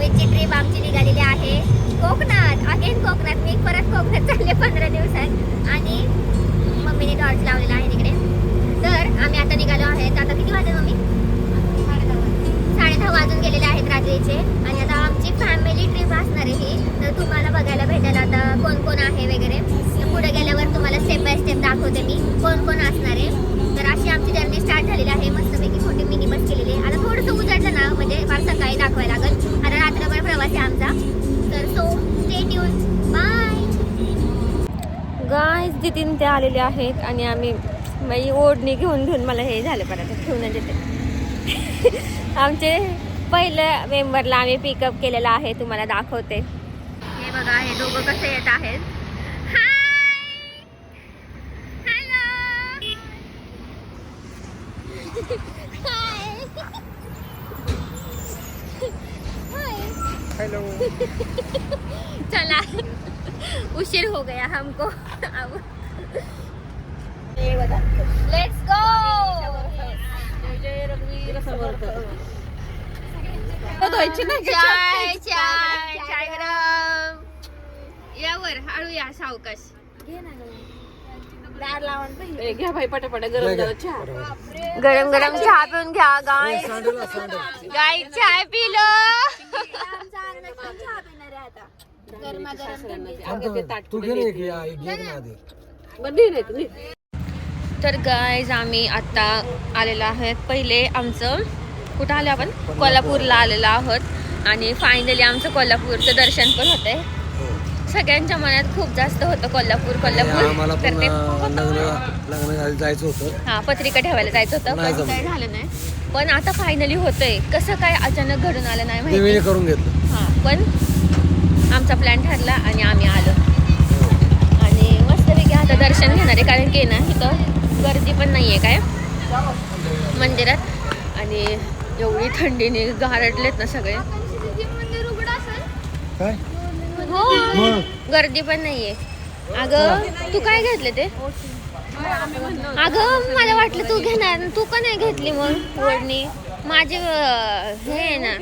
कॉलेजची ट्रिप आमची निघालेली आहे कोकणात. अगेन कोकणात. मी परत कोकणात चालले 15 दिवसात आणि मम्मीने टॉर्च लावलेला आहे तिकडे. तर आम्ही आता निघालो आहेत. आता किती वाजले मम्मी? 10:30 वाजून गेलेले आहेत रात्रीचे. आणि आता आमची फॅमिली ट्रिप असणार आहे ही. तर तुम्हाला बघायला भेटेल आता कोण कोण आहे वगैरे. पुढे गेल्यावर तुम्हाला स्टेप बाय स्टेप दाखवते मी कोण कोण असणार आहे. तर अशी आमची जर्नी स्टार्ट झालेली आहे. मस्तपैकी छोटी मिनी बस केलेली आहे. आता थोडंसं उजाडलं ना म्हणजे फार सकाळी दाखवायला लागेल. आता रात्रभर प्रवास आहे आमचा. तर so stay tune. Bye guys. तिथून ते आलेले आहेत आणि आम्ही बाई ओढणी घेऊन मला हे झालं परत ठेवून देते. आमचे पहिल्या मेंबरला आम्ही पिकअप केलेला आहे. तुम्हाला दाखवते. हे बघा हे दोघं कसे येत आहेत. हेलो. चला उशीर हो गया हमको. अब लेट्स गो. चाय चाय चाय गरम. यावर हळू या सावकाश. घ्या भाई पटापट गरम चहा. गरम गरम चहा पिऊन घ्या. गाय गाय चाय पिलो. तर गाईज आम्ही आता आलेलो आहोत. पहिले आमचं कुठं आले आपण कोल्हापूरला आलेलो आहोत आणि फायनली आमचं कोल्हापूरचं दर्शन पण होतंय. सगळ्यांच्या मनात खूप जास्त होतं कोल्हापूर कोल्हापूर. तर ते जायचं होतं. हा पत्रिका ठेवायला जायचं होतं पण काय झालं नाही. पण आता फायनली होतंय. कसं काय अचानक घडून आलं नाही माहिती. करून घेतलं. हा पण आमचा प्लॅन ठरला आणि आम्ही आलो. आणि मस्तपैकी आता दर्शन घेणार आहे कारण की ना इथं गर्दी पण नाहीये काय मंदिरात. आणि एवढी थंडीने गारटलेत ना सगळे. काय हो गर्दी पण नाहीये. अगं तू काय घेतलं ते? अगं मला वाटलं तू घेणार. तू का नाही घेतली मग ओढणी? माझे हे आहे ना.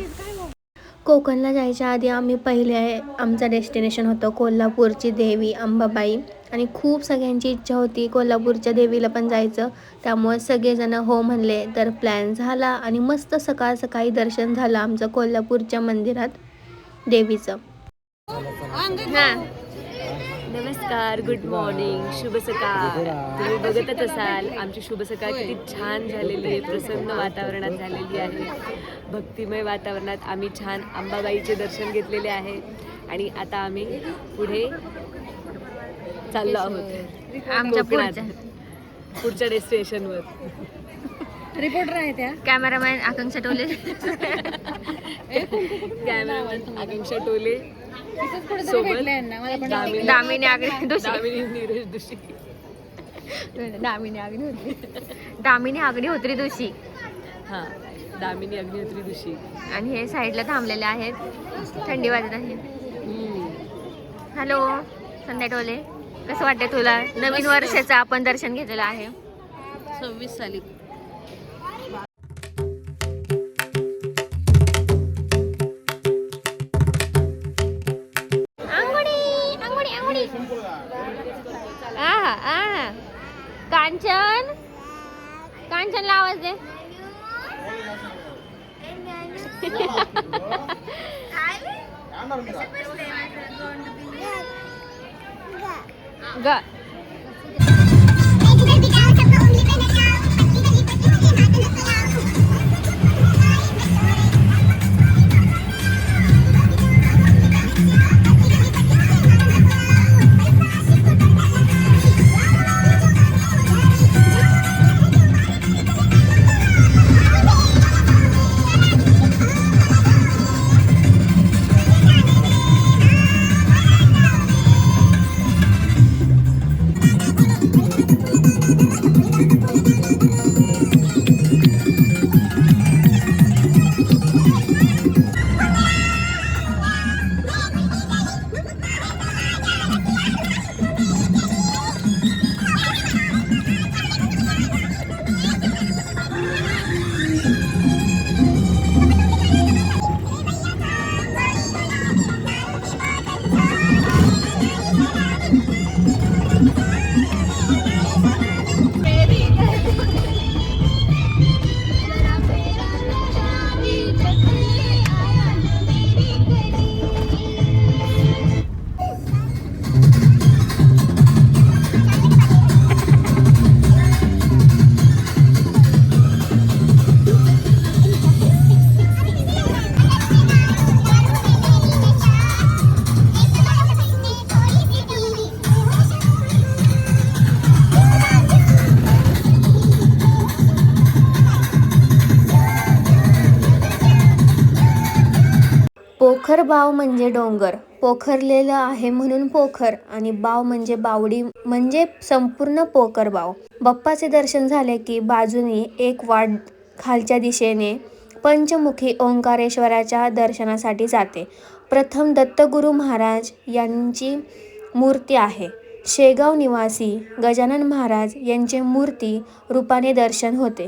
कोकणला जायच्या आधी आम्ही पहिले आमचं डेस्टिनेशन होतं कोल्हापूरची देवी अंबाबाई. आणि खूप सगळ्यांची इच्छा होती कोल्हापूरच्या देवीला पण जायचं. त्यामुळे सगळेजण हो म्हणले. तर प्लॅन झाला आणि मस्त सकाळ सकाळी दर्शन झालं आमचं कोल्हापूरच्या मंदिरात देवीचं. नमस्कार, गुड मॉर्निंग, शुभ सकाळ. तुम्ही बघतच असाल आमची शुभ सकाळ किती छान झालेली आहे. प्रसन्न वातावरणात झालेली आहे. भक्तिमय वातावरणात आम्ही छान अंबाबाईचे दर्शन घेतलेले आहे. आणि आता आम्ही पुढे चाललो आहोत आमच्या पुढच्या डेस्टिनेशनवर. रिपोर्टर आहे त्या कॅमेरामॅन आकांक्षा टोले. कॅमेरामॅन आकांक्षा टोले सोबत दामिनी आगरी दोषी. दामिनी अग्निहोत्री दोषी. हां दामिनी अग्निहोत्री दोषी. आणि हे साईडला थांबलेले आहेत. थंडी वाजत आहे. हॅलो संध्या टोले. कसं वाटतंय तुला? नवीन वर्षाचं आपण दर्शन घेतलेलं आहे 26 साली. कांचन कांचनला आवाज दे. ग पोखर बाव म्हणजे डोंगर, पोखरलेलं आहे म्हणून पोखर, आणि बाव म्हणजे बावडी म्हणजे संपूर्ण पोखर बाव. बाप्पाचे दर्शन झाले की बाजूने एक वाट खालच्या दिशेने पंचमुखी ओंकारेश्वराच्या दर्शनासाठी जाते. प्रथम दत्तगुरू महाराज यांची मूर्ती आहे. शेगाव निवासी गजानन महाराज यांचे मूर्ती रूपाने दर्शन होते.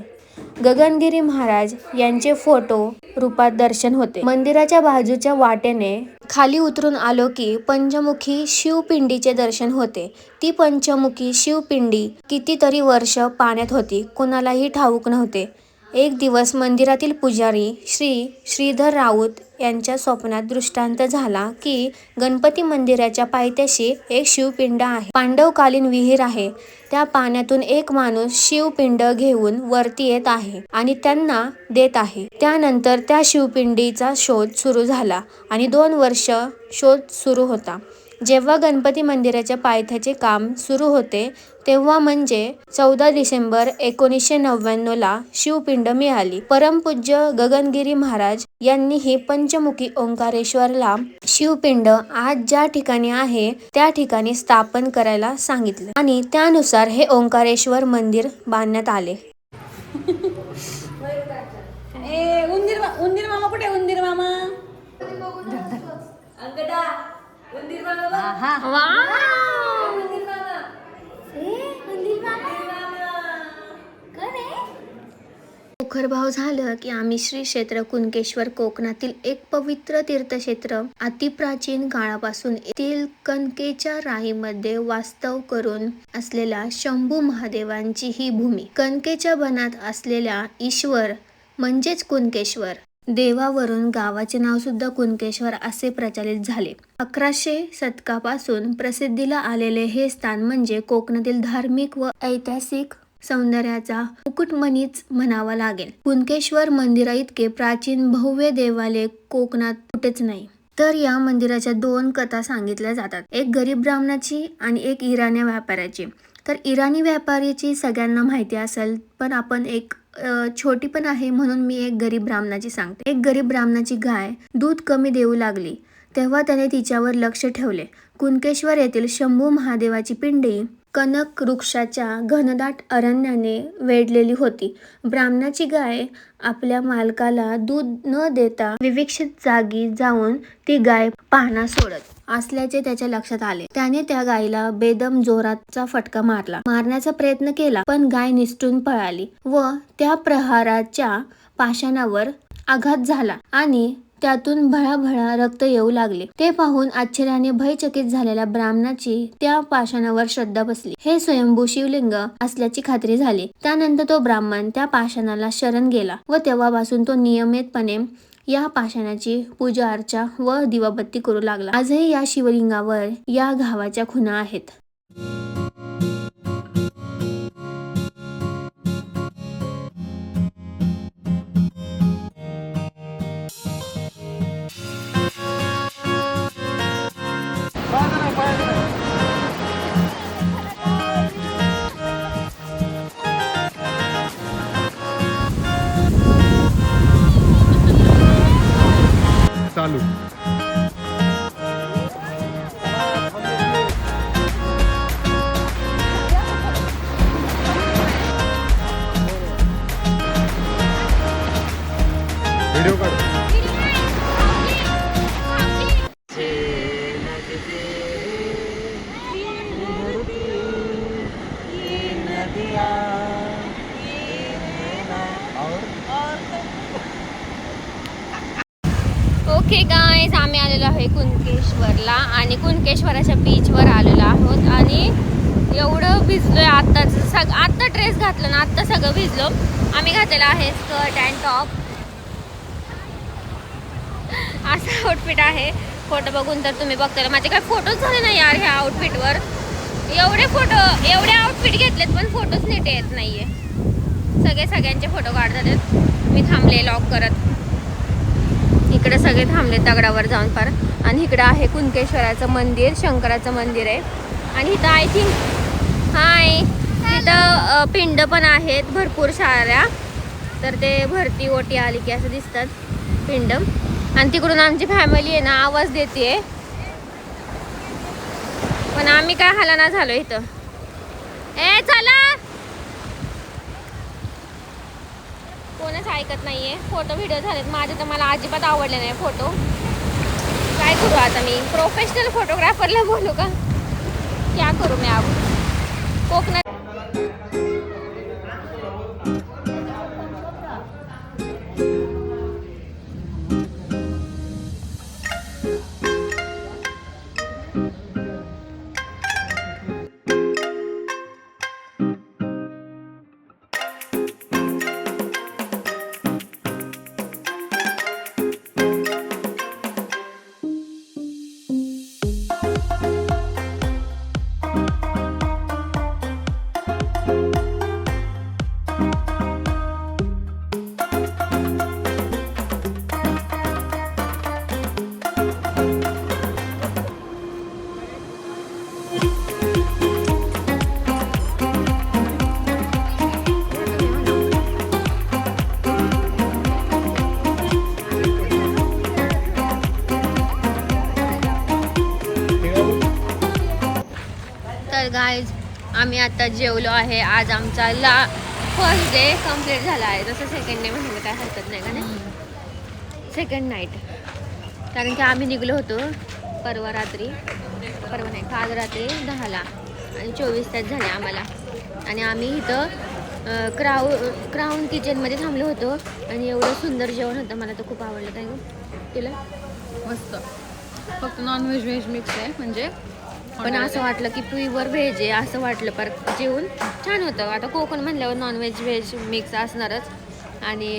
गगनगिरी महाराज यांचे फोटो रूपात दर्शन होते. मंदिराच्या बाजूच्या वाटेने खाली उतरून आलो की पंचमुखी शिवपिंडीचे दर्शन होते. ती पंचमुखी शिवपिंडी कितीतरी वर्ष पाण्यात होती, कोणालाही ठाऊक नव्हते. एक दिवस मंदिरातील पुजारी श्री श्रीधर राऊत यांच्या स्वप्नात दृष्टांत झाला की गणपती मंदिराच्या पायथ्याशी एक शिवपिंड आहे. पांडवकालीन विहीर आहे. त्या पाण्यातून एक माणूस शिवपिंड घेऊन वरती येत आहे आणि त्यांना देत आहे. त्यानंतर त्या शिवपिंडीचा शोध सुरू झाला आणि 2 वर्ष शोध सुरू होता. जेव्हा गणपती मंदिराच्या पायथ्याचे काम सुरू होते तेव्हा म्हणजे 14 डिसेंबर 1999 शिवपिंड मिळाली. परमपूज्य गगनगिरी महाराज यांनी ही पंचमुखी ओंकारेश्वरला शिवपिंड आज ज्या ठिकाणी आहे त्या ठिकाणी स्थापन करायला सांगितले आणि त्यानुसार हे ओंकारेश्वर मंदिर बांधण्यात आले. उंदीर मामा कुठे? उंदीर मामा पोखरभाव झालं की आम्ही श्री क्षेत्र कुणकेश्वर कोकणातील एक पवित्र तीर्थक्षेत्र अतिप्राचीन काळापासून येथील कणकेच्या राईमध्ये वास्तव करून असलेल्या शंभू महादेवांची ही भूमी. कणकेच्या बनात असलेल्या ईश्वर म्हणजेच कुणकेश्वर देवावरून गावाचे नाव सुद्धा कुणकेश्वर असे प्रचलित झाले. 1100 शतकापासून प्रसिद्धीला आलेले हे स्थान म्हणजे कोकणातील धार्मिक व ऐतिहासिक सौंदर्याचा मुकुटमणीच म्हणावा लागेल. कुणकेश्वर मंदिराइतके प्राचीन भव्य देवालय कोकणात कुठेच नाही. तर या मंदिराच्या 2 कथा सांगितल्या जातात, एक गरीब ब्राह्मणाची आणि एक इराणी व्यापाऱ्याची. तर इराणी व्यापाऱ्याची सगळ्यांना माहिती असेल, पण आपण एक छोटी पण आहे म्हणून मी एक गरीब ब्राह्मणाची सांगते. एक गरीब ब्राह्मणाची गाय दूध कमी देऊ लागली तेव्हा त्याने तिच्यावर लक्ष ठेवले. कुणकेश्वर येथील शंभू महादेवाची पिंडी कनक वृक्षाच्या घनदाट अरण्याने वेढलेली होती. ब्राह्मणाची गाय आपल्या मालकाला दूध न देता विविक्षित जागी जाऊन ती गाय पाहणा सोडत असल्याचे त्याच्या लक्षात आले. त्याने त्या गायीला बेदम जोराचा फटका मारण्याचा प्रयत्न केला, पण गाय निसटून पळाली व त्या प्रहाराच्या पाषाणावर आघात झाला आणि त्यातून भळाभळा रक्त येऊ लागले. ते पाहून आश्चर्याने भयचकित झालेल्या ब्राह्मणाची त्या पाषाणावर श्रद्धा बसली. हे स्वयंभू शिवलिंग असल्याची खात्री झाली. त्यानंतर तो ब्राह्मण त्या पाषाणाला शरण गेला व तेव्हापासून तो नियमितपणे या पाषाणाची पूजा अर्चा व दिवाबत्ती करू लागला. आजही या शिवलिंगावर या गावाच्या खुणा आहेत. चालू व्हिडिओ काढ. ओके गाईज, आम्ही आलेलो आहे कुणकेश्वरला आणि कुणकेश्वराच्या बीचवर आलेलो आहोत आणि एवढं भिजलोय. आत्ता ड्रेस घातलं ना, आत्ता सगळं भिजलो. आम्ही घातलेला आहे स्कर्ट अँड टॉप, असं आउटफिट आहे. फोटो बघून तर तुम्ही बघताय, माझे काय फोटोच झाले नाही यार ह्या आउटफिटवर. एवढे आउटफिट घेतलेत पण फोटोच नीट येत नाहीये. सगळ्यांचे फोटो काढतात. मी थांबले लॉक करत. इकडे सगळे थांबले दगडावर जाऊन पार. आणि इकडं आहे कुणकेश्वराचं मंदिर, शंकराचं मंदिर आहे. आणि इथं आय थिंक इथं पिंड पण आहेत भरपूर साऱ्या. तर ते भरती ओटी आली की असं दिसतात पिंड. आणि तिकडून आमची फॅमिली आहे ना आवाज देते, पण आम्ही काय हालाना झालो इथं. ए चला, कोणच ऐकत नाहीये. फोटो व्हिडिओ झालेत माझे तर मला अजिबात आवडले नाही फोटो. काय करू आता, मी प्रोफेशनल फोटोग्राफरला बोलू का, क्या करू मी अब. कोकणात गाईज आम्ही आता जेवलो आहे. आज आमचा फर्स्ट डे कंप्लीट झाला आहे. जसं सेकंड डे म्हणजे काय हरकत नाही का नाही, सेकंड नाईट. कारण की आम्ही निघलो होतो परवा नाही काल रात्री 10ला आणि 24 तास झाले आम्हाला. आणि आम्ही इथं क्राऊन किचनमध्ये थांबलो होतो आणि एवढं सुंदर जेवण होतं. मला तर खूप आवडलं. काय गं तुला? मस्त. फक्त नॉनव्हेज व्हेज मिक्स आहे म्हणजे, पण असं वाटलं की प्युअर व्हेज आहे असं वाटलं. पर जेवण छान होतं. आता कोकण म्हणल्यावर नॉनव्हेज व्हेज मिक्स असणारच. आणि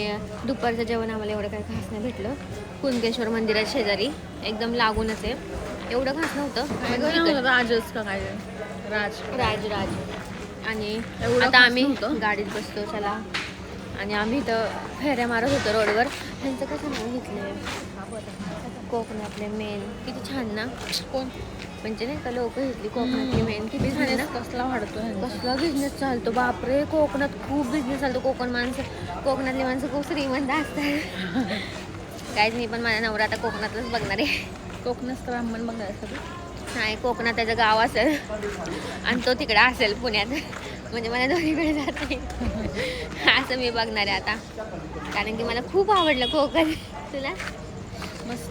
दुपारचं जेवण आम्हाला एवढं काही खास नाही भेटलं. कुणकेश्वर मंदिरात शेजारी एकदम लागूनच आहे. एवढं खास नव्हतं. राजच का काय, राज आणि आता आम्ही गाडीत बसतो चला. आणि आम्ही इथं फेऱ्या मारत होतो रोडवर. ह्यांचं कसं नाव घेतलं, कोकणातले मेन. किती छान ना. कोण म्हणजे नाही का लोक घेतली कोकणातली मेन. किती छान ना. कसला वाढतोय, कसला बिझनेस चालतो बापरे. कोकणात खूप बिझनेस चालतो. कोकणातली माणसं खूप श्रीमंत असतात. काहीच नाही, पण माझा नवरा आता कोकणातलंच बघणार आहे. कोकणात ब्राह्मण बघायचं नाही, कोकणात त्याचं गाव असेल आणि तो तिकडे असेल पुण्यात. म्हणजे मला दोन्हीकडे जात नाही असं मी बघणार आहे आता. कारण की मला खूप आवडलं कोकण. तुला? मस्त.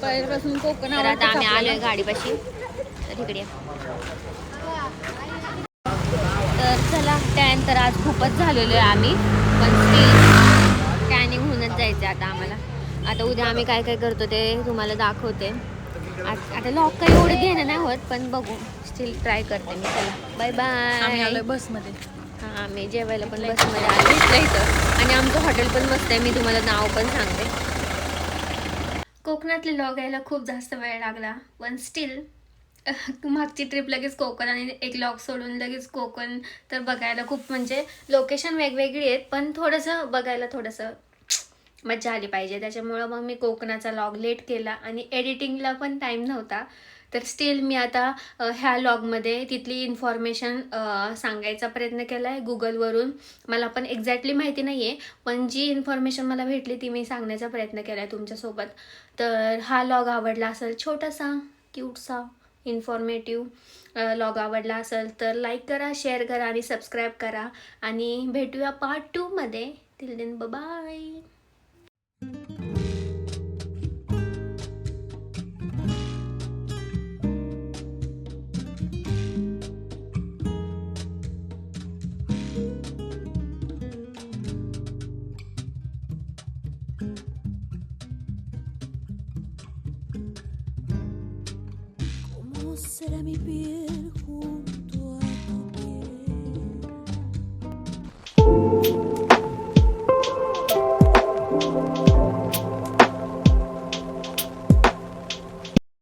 पहिल्यापासून कोकण. तर आता आम्ही आलोय गाडीपाशी, तर तिकडे. तर चला, त्यानंतर आज खूपच झालेलो आहे आम्ही, पण स्टील टॅनिंग होऊनच जायचं आता आम्हाला. आता उद्या आम्ही काय काय करतो ते तुम्हाला दाखवते. आता लॉक काही एवढं घेणं नाही होत, पण बघू, स्टील ट्राय करते मी. चला बाय बाय. आम्ही आलोय बसमध्ये. हां, आम्ही जेवायला पण बसमध्ये आलो इथं. आणि आमचं हॉटेल पण मस्त आहे, मी तुम्हाला नाव पण सांगते. कोकणातले लॉग यायला खूप जास्त वेळ लागला, पण स्टील मागची ट्रिप लगेच कोकण आणि एक लॉग सोडून लगेच कोकण. तर बघायला खूप म्हणजे लोकेशन वेगवेगळी आहेत, पण थोडंसं बघायला थोडंसं मजा आली पाहिजे. त्याच्यामुळं मग मी कोकणाचा लॉग लेट केला आणि एडिटिंगला पण टाईम नव्हता. तर स्टील मी आता ह्या लॉगमध्ये तिथली इन्फॉर्मेशन सांगायचा प्रयत्न केला आहे गुगलवरून. मला पण एक्झॅक्टली माहिती नाही आहे, पण जी इन्फॉर्मेशन मला भेटली ती मी सांगण्याचा प्रयत्न केला आहे तुमच्यासोबत. तर हा लॉग आवडला असेल, छोटासा क्यूटसा इन्फॉर्मेटिव्ह लॉग आवडला असेल तर लाईक करा, शेअर करा आणि सबस्क्राईब करा. आणि भेटूया पार्ट 2मध्ये. Till then bye. Será mi piel junto